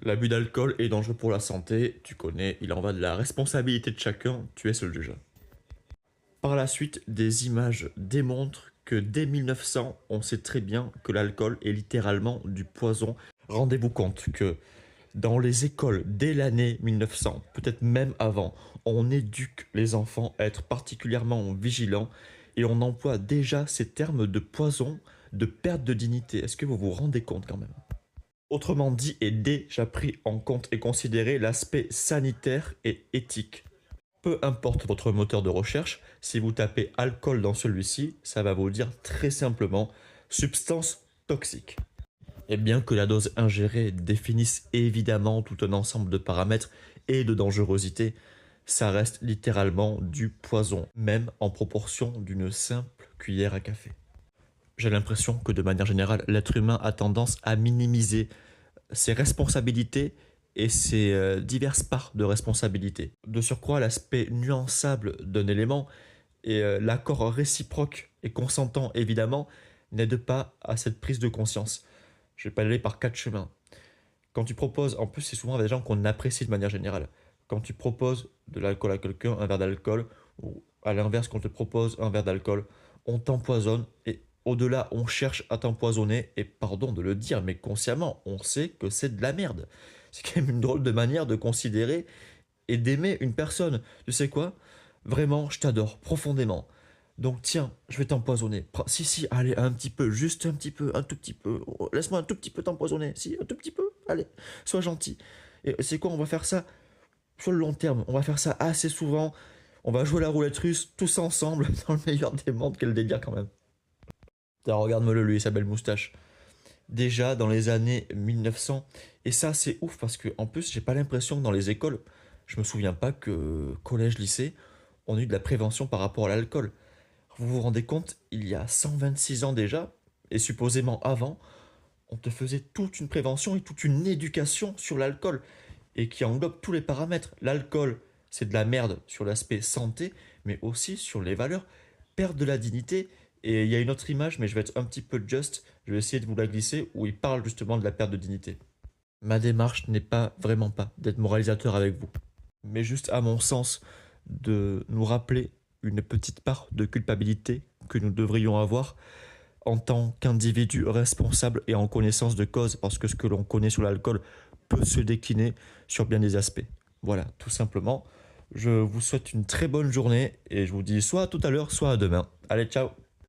L'abus d'alcool est dangereux pour la santé, tu connais, il en va de la responsabilité de chacun, tu es seul juge. Par la suite, des images démontrent que dès 1900, on sait très bien que l'alcool est littéralement du poison. Rendez-vous compte que dans les écoles, dès l'année 1900, peut-être même avant, on éduque les enfants à être particulièrement vigilants et on emploie déjà ces termes de poison, de perte de dignité. Est-ce que vous vous rendez compte quand même? Autrement dit, est déjà pris en compte et considéré l'aspect sanitaire et éthique. Peu importe votre moteur de recherche, si vous tapez alcool dans celui-ci, ça va vous dire très simplement substance toxique. Et bien que la dose ingérée définisse évidemment tout un ensemble de paramètres et de dangerosité, ça reste littéralement du poison, même en proportion d'une simple cuillère à café. J'ai l'impression que de manière générale, l'être humain a tendance à minimiser ses responsabilités et ses diverses parts de responsabilité. De surcroît, l'aspect nuançable d'un élément et l'accord réciproque et consentant évidemment n'aide pas à cette prise de conscience. Je vais pas aller par quatre chemins. Quand tu proposes, en plus c'est souvent des gens qu'on apprécie de manière générale. Quand tu proposes de l'alcool à quelqu'un, un verre d'alcool, ou à l'inverse, quand on te propose un verre d'alcool, on t'empoisonne et au-delà, on cherche à t'empoisonner, et pardon de le dire, mais consciemment, on sait que c'est de la merde. C'est quand même une drôle de manière de considérer et d'aimer une personne. Tu sais quoi? Vraiment, je t'adore profondément. Donc tiens, je vais t'empoisonner. Si, si, allez, un petit peu, juste un petit peu, un tout petit peu. Oh, laisse-moi un tout petit peu t'empoisonner. Si, un tout petit peu. Allez, sois gentil. Et c'est quoi, on va faire ça sur le long terme. On va faire ça assez souvent. On va jouer la roulette russe tous ensemble dans le meilleur des mondes. Quel délire quand même. Regarde-moi-le, lui, sa belle moustache. Déjà dans les années 1900. Et ça, c'est ouf parce que en plus, j'ai pas l'impression que dans les écoles, je me souviens pas que collège, lycée, on a eu de la prévention par rapport à l'alcool. Vous vous rendez compte, il y a 126 ans déjà, et supposément avant, on te faisait toute une prévention et toute une éducation sur l'alcool, et qui englobe tous les paramètres. L'alcool, c'est de la merde sur l'aspect santé, mais aussi sur les valeurs, perte de la dignité. Et il y a une autre image, mais je vais être un petit peu just, je vais essayer de vous la glisser, où il parle justement de la perte de dignité. Ma démarche n'est pas, vraiment pas, d'être moralisateur avec vous, mais juste à mon sens, de nous rappeler une petite part de culpabilité que nous devrions avoir en tant qu'individu responsable et en connaissance de cause, parce que ce que l'on connaît sur l'alcool peut se décliner sur bien des aspects. Voilà, tout simplement. Je vous souhaite une très bonne journée et je vous dis soit à tout à l'heure, soit à demain. Allez, ciao!